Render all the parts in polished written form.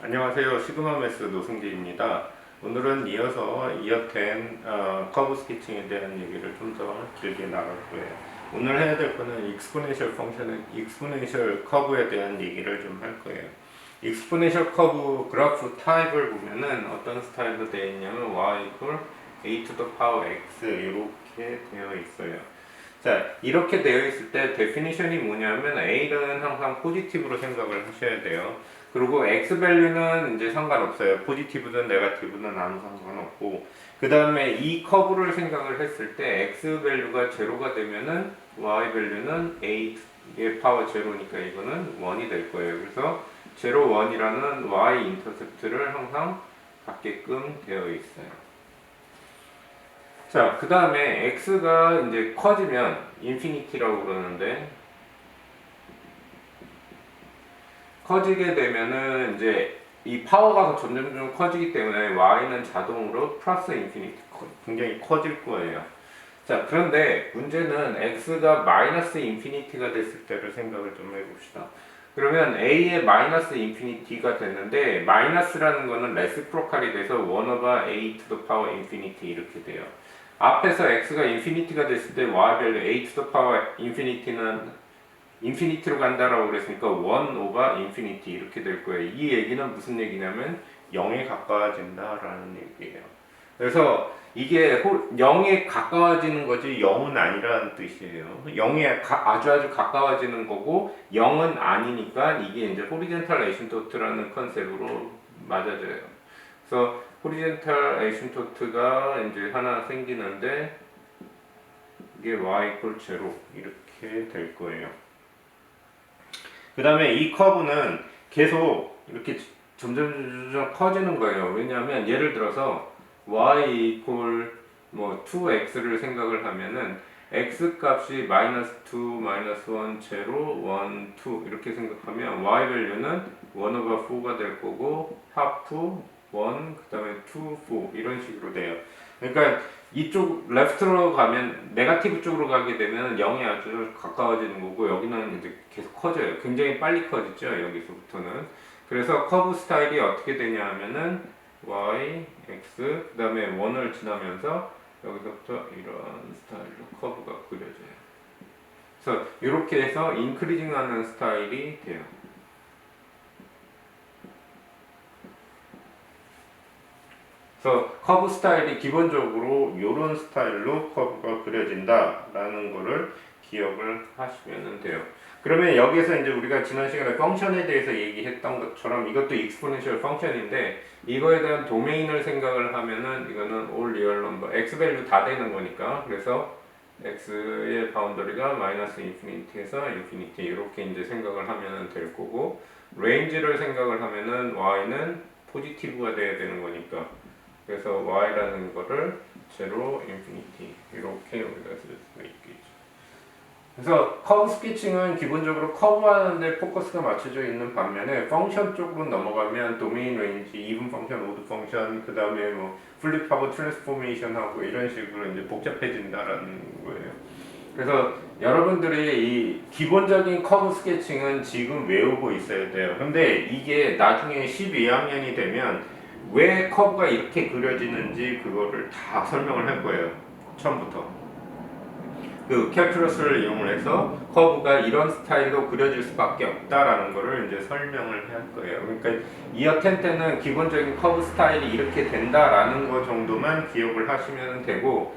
안녕하세요. 시그마 매스 노승기입니다. 오늘은 이어서 이어된 커브 스케칭에 대한 얘기를 좀 더 길게 나갈 거예요. 오늘 해야 될 거는 익스포넨셜 펑션의 익스포넨셜 커브에 대한 얘기를 좀 할 거예요. 익스포넨셜 커브 그래프 타입을 보면은 어떤 스타일로 되어 있냐면 y equal a to the power x 이렇게 되어 있어요. 자, 이렇게 되어 있을 때 데피니션이 뭐냐면 A는 항상 포지티브로 생각을 하셔야 돼요. 그리고 X 밸류는 이제 상관없어요. 포지티브든 네거티브든 아무 상관없고, 그 다음에 이 커브를 생각을 했을 때 X 밸류가 제로가 되면은 Y 밸류는 A의 파워 제로니까 이거는 1이 될 거예요. 그래서 제로 1이라는 Y 인터셉트를 항상 갖게끔 되어 있어요. 자, 그 다음에 x가 이제 커지면 인피니티라고 그러는데, 커지게 되면은 이제 이 파워가 점점 커지기 때문에 y는 자동으로 플러스 인피니티 굉장히 커질 거예요. 자, 그런데 문제는 x가 마이너스 인피니티가 됐을 때를 생각을 좀 해봅시다. 그러면 a의 마이너스 인피니티가 됐는데, 마이너스라는 거는 레시프로칼이 돼서 1 over a to the power infinity 이렇게 돼요. 앞에서 x가 인피니티가 됐을 때 y 밸류 a to the power infinite는 인피니티로 간다라고 그랬으니까 1 over infinity 이렇게 될 거예요. 이 얘기는 무슨 얘기냐면 0에 가까워진다라는 얘기예요. 그래서 이게 0에 가까워지는 거지 0은 아니라는 뜻이에요. 0에 아주 가까워지는 거고 0은 아니니까 이게 이제 호리젠탈 에이신토트라는 컨셉으로 맞아져요. 그래서 호리젠탈 에이신토트가 이제 하나 생기는데 이게 y equal 0 이렇게 될 거예요. 그 다음에 이 커브는 계속 이렇게 점점 커지는 거예요. 왜냐하면 예를 들어서 y equal 뭐 2x를 생각을 하면은 x 값이 -2, -1, 0, 1, 2 이렇게 생각하면 y 밸류는 1 over 4가 될 거고 half 1, 그 다음에 2, 4 이런 식으로 돼요. 그러니까 이쪽 레프트로 가면 네거티브 쪽으로 가게 되면 0이 아주 가까워지는 거고, 여기는 이제 계속 커져요. 굉장히 빨리 커지죠, 여기서부터는. 그래서 커브 스타일이 어떻게 되냐 하면은 y, x, 그 다음에 1을 지나면서 여기서부터 이런 스타일로 커브가 그려져요. 그래서 이렇게 해서 인크리징 하는 스타일이 돼요. 그래서 커브 스타일이 기본적으로 이런 스타일로 커브가 그려진다라는 거를 기억을 하시면 돼요. 그러면 여기서 이제 우리가 지난 시간에 펑션에 대해서 얘기했던 것처럼 이것도 익스포넨셜 펑션인데, 이거에 대한 도메인을 생각을 하면은 이거는 all real number, x 밸류 다 되는 거니까, 그래서 x의 바운더리가 마이너스 인피니티에서 인피니티 이렇게 이제 생각을 하면 될 거고, 레인지를 생각을 하면은 y는 포지티브가 돼야 되는 거니까, 그래서 y라는 거를 0, 인피니티 이렇게 우리가 쓸 수가 있겠죠. 그래서 커브 스케칭은 기본적으로 커브하는 데 포커스가 맞춰져 있는 반면에 펑션 쪽으로 넘어가면 도메인 레인지, 이븐 펑션, 오드 펑션, 그 다음에 뭐 플립하고 트랜스포메이션하고 이런 식으로 이제 복잡해진다라는 거예요. 그래서 여러분들이 이 기본적인 커브 스케칭은 지금 외우고 있어야 돼요. 근데 이게 나중에 12학년이 되면 왜 커브가 이렇게 그려지는지 그거를 다 설명을 할 거예요. 처음부터. 그 캘큘러스를 이용을 해서 커브가 이런 스타일로 그려질 수밖에 없다라는 거를 이제 설명을 할 거예요. 그러니까 이어 10 때는 기본적인 커브 스타일이 이렇게 된다라는 거 정도만 기억을 하시면 되고,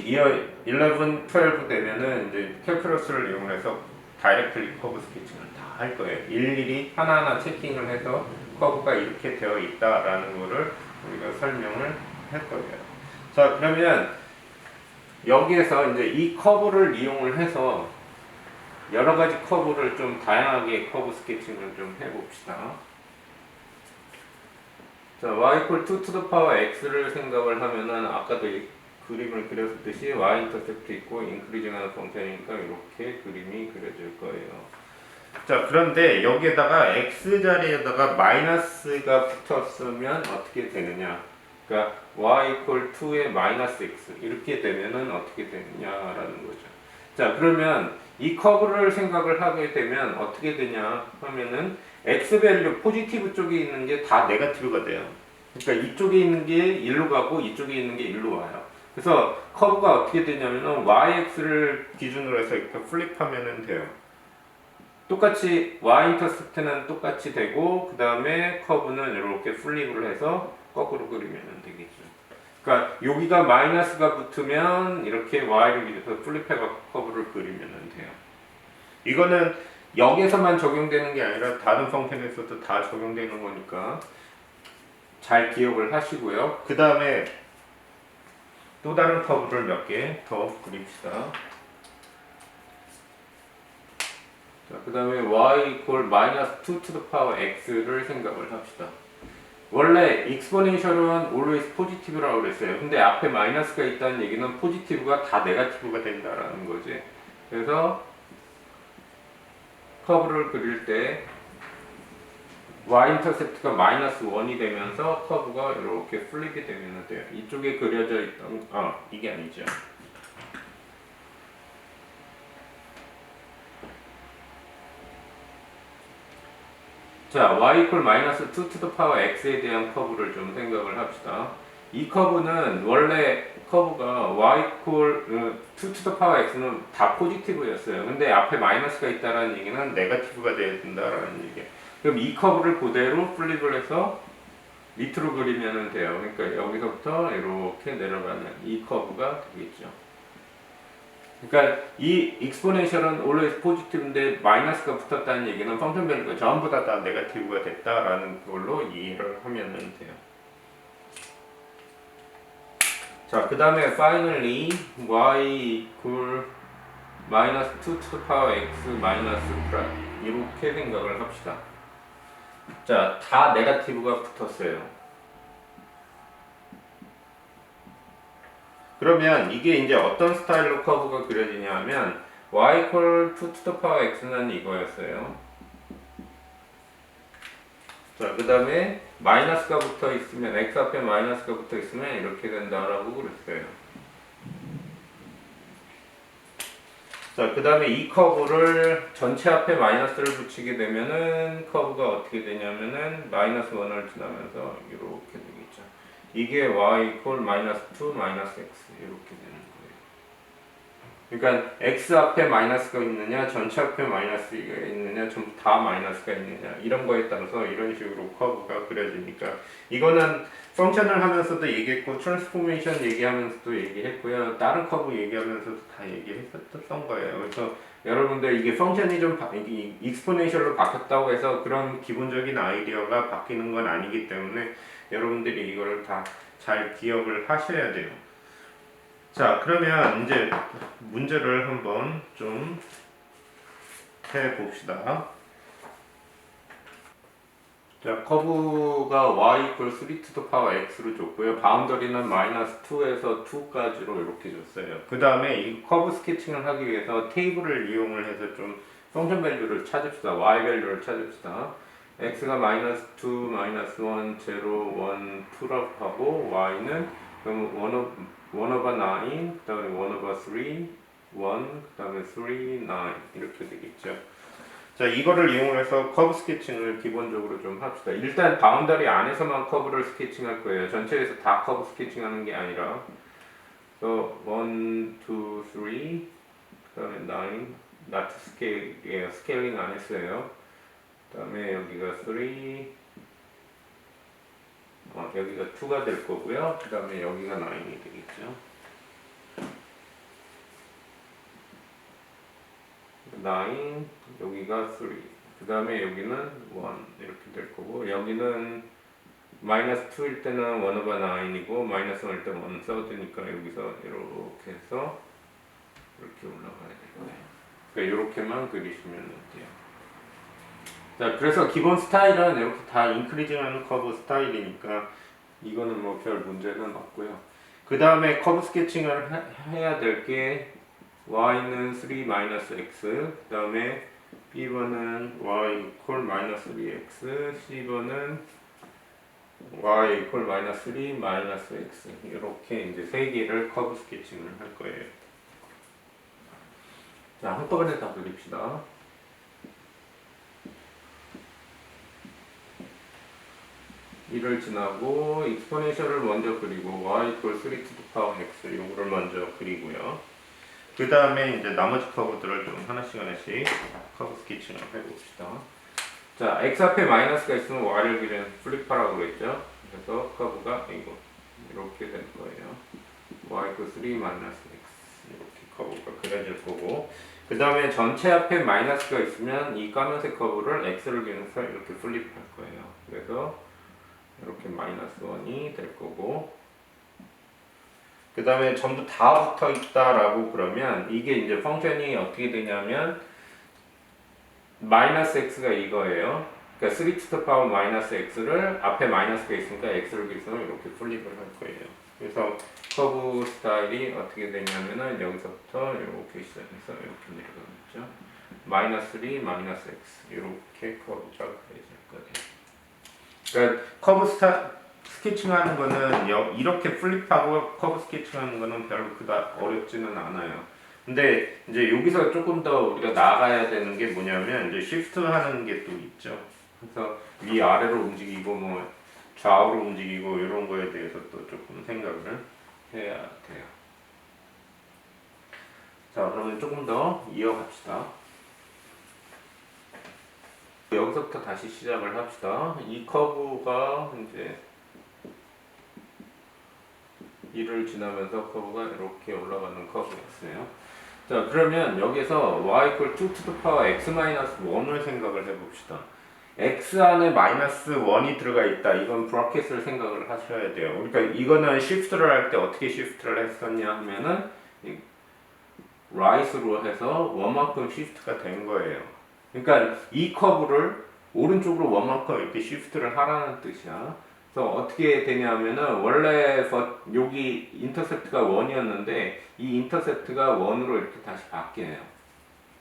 이어 11, 12 되면은 이제 캘큘러스를 이용해서 다이렉트리 커브 스케칭을 다 할 거예요. 일일이 하나하나 체킹을 해서 커브가 이렇게 되어 있다라는 거를 우리가 설명을 할 거예요. 자, 그러면 여기에서 이제 이 커브를 이용을 해서 여러 가지 커브를 좀 다양하게 커브 스케칭을 좀 해봅시다. 자, y equal 2 to the power x를 생각을 하면은 아까도 이 그림을 그렸듯이 y 인터셉트 있고 인크리징하는 펑션이니까 이렇게 그림이 그려질 거예요. 자, 그런데 여기에다가 x 자리에다가 마이너스가 붙었으면 어떻게 되느냐? 그러니까 y equal 2에 마이너스 x 이렇게 되면은 어떻게 되느냐라는 거죠. 자, 그러면 이 커브를 생각을 하게 되면 어떻게 되냐 하면은 x 밸류 포지티브 쪽에 있는 게 다 네거티브가 돼요. 그러니까 이쪽에 있는 게 1로 가고 이쪽에 있는 게 1로 와요. 그래서 커브가 어떻게 되냐면은 yx를 기준으로 해서 이렇게 플립하면은 돼요. 똑같이 y 인터셉트는 똑같이 되고 그 다음에 커브는 이렇게 플립을 해서 거꾸로 그리면 되겠죠. 그러니까 여기가 마이너스가 붙으면 이렇게 y를 기준으로 플립해서 커브를 그리면 돼요. 이거는 여기서만 적용되는 게 아니라 다른 펑션에서도 다 적용되는 거니까 잘 기억을 하시고요. 그 다음에 또 다른 커브를 몇 개 더 그립시다. 자, 그 다음에 y equal minus 2 to the power x를 생각을 합시다. 원래 exponential은 always positive라고 그랬어요. 근데 앞에 마이너스가 있다는 얘기는 positive가 다 네거티브가 된다라는 거지. 그래서 커브를 그릴 때 y-인터셉트가 마이너스 1이 되면서 커브가 이렇게 플립이 되면 돼요. 이쪽에 그려져 있던 이게 아니죠. 자, y equal minus 2 to the power x에 대한 커브를 좀 생각을 합시다. 이 커브는 원래 커브가 y equal 2 to the power x는 다 포지티브였어요. 근데 앞에 마이너스가 있다는 얘기는 네거티브가 돼야 된다라는 얘기예요. 그럼 이 커브를 그대로 플립을 해서 밑으로 그리면 돼요. 그러니까 여기서부터 이렇게 내려가는 이 커브가 되겠죠. 그러니까 이 exponential은 always positive인데 마이너스가 붙었다는 얘기는 펑션 밸류가 전부 다 네거티브가 됐다라는 걸로 이해를 하면 돼요. 자, 그 다음에 finally y equal minus 2 to the power x minus prime 이렇게 생각을 합시다. 자, 다 네거티브가 붙었어요. 그러면 이게 이제 어떤 스타일로 커브가 그려지냐 하면 y equal 2 to the power x는 이거였어요. 자, 그 다음에 마이너스가 붙어 있으면 x 앞에 마이너스가 붙어 있으면 이렇게 된다라고 그랬어요. 자, 그 다음에 이 커브를 전체 앞에 마이너스를 붙이게 되면은 커브가 어떻게 되냐면은 마이너스 1을 지나면서 이렇게 되겠죠. 이게 y equal minus 2 minus x 이렇게 되는 거예요. 그러니까 x 앞에 마이너스가 있느냐, 전체 앞에 마이너스가 있느냐, 전부 다 마이너스가 있느냐 이런 거에 따라서 이런 식으로 커브가 그려지니까 이거는 펑션을 하면서도 얘기했고 트랜스포메이션 얘기하면서도 얘기했고요. 다른 커브 얘기하면서도 다 얘기했었던 거예요. 그래서 여러분들 이게 펑션이 좀 익스포넨셜로 바뀌었다고 해서 그런 기본적인 아이디어가 바뀌는 건 아니기 때문에 여러분들이 이거를 다 잘 기억을 하셔야 돼요. 자, 그러면 이제 문제를 한번 좀 해봅시다. 자, 커브가 y equal 3 to the power x로 줬고요. 바운더리는 마이너스 2에서 2까지로 이렇게 줬어요. 그 다음에 이 커브 스케칭을 하기 위해서 테이블을 이용을 해서 좀 펑션 밸류를 찾읍시다. y 밸류를 찾읍시다. x가 마이너스 2, 마이너스 1, 0, 1, 2라고 하고 y는 그럼 1 over 9, 그 다음에 1 over 3, 1, 그 다음에 3, 9 이렇게 되겠죠. 자, 이거를 이용해서 커브 스케칭을 기본적으로 좀 합시다. 일단 바운더리 안에서만 커브를 스케칭할 거예요. 전체에서 다 커브 스케칭하는 게 아니라. 그래서 1, 2, 3, 그 다음에 9, not scale, 스케일링 안 했어요. 그 다음에 여기가 3, 여기가 2가 될 거고요. 그 다음에 여기가 9이 되겠죠. 9, 여기가 3, 그 다음에 여기는 1 이렇게 될 거고 여기는 마이너스 2일 때는 1 over 9이고 마이너스 1일 때는 1 써드니까 여기서 이렇게 해서 이렇게 올라가야 될 거예요. 그러니까 이렇게만 그리시면 돼요. 자, 그래서 기본 스타일은 이렇게 다 인크리징하는 커브 스타일이니까 이거는 뭐 별 문제는 없고요. 그 다음에 커브 스케칭을 해야 될 게 y는 3 마이너스 x, 그 다음에 b번은 y equal 마이너스 3x, c번은 y equal 마이너스 3 마이너스 x 이렇게 이제 세 개를 커브 스케칭을 할 거예요. 자, 한꺼번에 다 그립시다. 1을 지나고 익스포넨셜을 먼저 그리고 y equal 3 to the power x 요거를 먼저 그리고요. 그 다음에 이제 나머지 커브들을 좀 하나씩 커브 스케치를 해봅시다. 자, x 앞에 마이너스가 있으면 y를 그리는 플립하라고 그랬죠. 그래서 커브가 이렇게 될 거예요. y equal 3 마이너스 x 이렇게 커브가 그려질 거고, 그 다음에 전체 앞에 마이너스가 있으면 이 까만색 커브를 x를 그려서 이렇게 플립할 거예요. 그래서 이렇게 마이너스 1이 될 거고, 그 다음에 전부 다 붙어 있다라고 그러면 이게 이제 펑션이 어떻게 되냐면 마이너스 x가 이거예요. 그러니까 3 to the power 마이너스 x를 앞에 마이너스가 있으니까 x를 그래서 이렇게 플립을 할 거예요. 그래서 커브 스타일이 어떻게 되냐면은 여기서부터 이렇게 시작해서 이렇게 내려가겠죠. 마이너스 3 마이너스 x 이렇게 커브가 그려질 거예요. 그러니까 스케칭하는 거는 이렇게 플립하고 커브 스케칭하는 거는 별로 그닥 어렵지는 않아요. 근데 이제 여기서 조금 더 우리가 나가야 되는 게 뭐냐면 이제 시프트 하는 게 또 있죠. 그래서 위 아래로 움직이고 뭐 좌우로 움직이고 이런 거에 대해서 또 조금 생각을 해야 돼요. 자, 그러면 조금 더 이어갑시다. 여기서부터 다시 시작을 합시다. 이 커브가 이제 1을 지나면서 커브가 이렇게 올라가는 커브였어요. 자, 그러면 여기서 y equal 2 to the power x 마이너스 1을 생각을 해봅시다. x 안에 마이너스 1이 들어가 있다. 이건 브래킷을 생각을 하셔야 돼요. 그러니까 이거는 시프트를 할 때 어떻게 시프트를 했었냐 하면은 right으로 해서 원만큼 시프트가 된 거예요. 그러니까 이 커브를 오른쪽으로 원만큼 이렇게 시프트를 하라는 뜻이야. 그래서 어떻게 되냐면은 원래 여기 인터셉트가 1이었는데 이 인터셉트가 1으로 이렇게 다시 바뀌어요.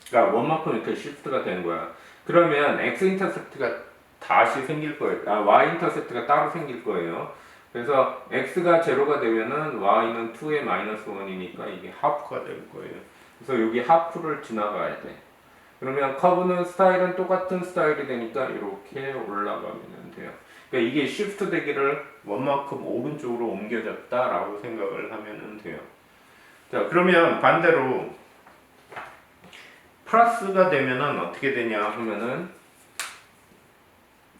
그러니까 원만큼 이렇게 시프트가 되는 거야. 그러면 x 인터셉트가 다시 생길 거예요. y 인터셉트가 따로 생길 거예요. 그래서 x가 제로가 되면은 y는 2의 마이너스 1이니까 이게 하프가 될 거예요. 그래서 여기 하프를 지나가야 돼. 그러면 커브는 스타일은 똑같은 스타일이 되니까 이렇게 올라가면 돼요. 그러니까 이게 시프트 되기를 원만큼 오른쪽으로 옮겨졌다라고 생각을 하면 돼요. 자, 그러면 반대로 플러스가 되면은 어떻게 되냐 하면은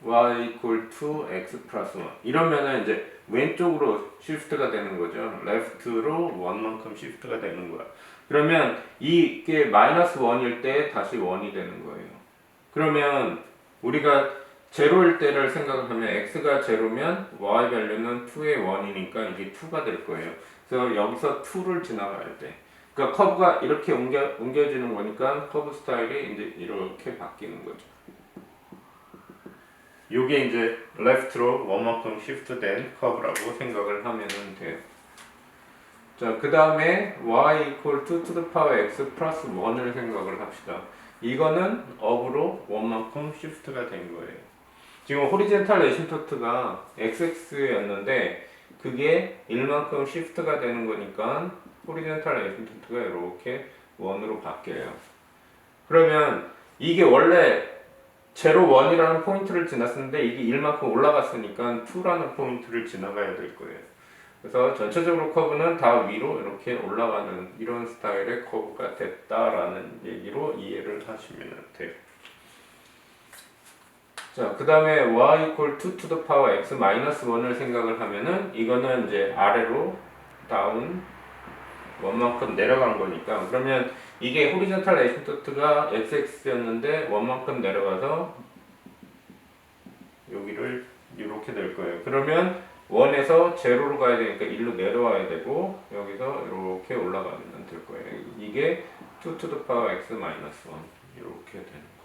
y equal to x 플러스 1 이러면은 이제 왼쪽으로 시프트가 되는 거죠. left로 1만큼 시프트가 되는 거야. 그러면 이게 마이너스 1일 때 다시 1이 되는 거예요. 그러면 우리가 제로일 때를 생각하면 x가 제로면 y 밸류는 2의 1이니까 이게 2가 될 거예요. 그래서 여기서 2를 지나갈 때 그러니까 커브가 이렇게 옮겨지는 거니까 커브 스타일이 이제 이렇게 바뀌는 거죠. 요게 이제 left로 원만큼 시프트된 커브라고 생각을 하면 돼요. 자, 그 다음에 y equal 2 to the power x 플러스 1을 생각을 합시다. 이거는 업으로 원만큼 시프트가 된 거예요. 지금 호리젠탈 에시토트가 xx였는데 그게 1만큼 시프트가 되는 거니까 호리젠탈 에시토트가 이렇게 1으로 바뀌어요. 그러면 이게 원래 0, 1이라는 포인트를 지났었는데 이게 1만큼 올라갔으니까 2라는 포인트를 지나가야 될 거예요. 그래서 전체적으로 커브는 다 위로 이렇게 올라가는 이런 스타일의 커브가 됐다라는 얘기로 이해를 하시면 돼요. 자, 그 다음에 y equal 2 to the power x 마이너스 1을 생각을 하면은 이거는 이제 아래로 다운 원만큼 내려간 거니까 그러면 이게 호리존탈 에시토트가 xx였는데 원만큼 내려가서 여기를 이렇게 될 거예요. 그러면 1에서 제로로 가야 되니까 1로 내려와야 되고 여기서 이렇게 올라가면 될 거예요. 이게 2 to the power x 마이너스 1 이렇게 되는 거예요.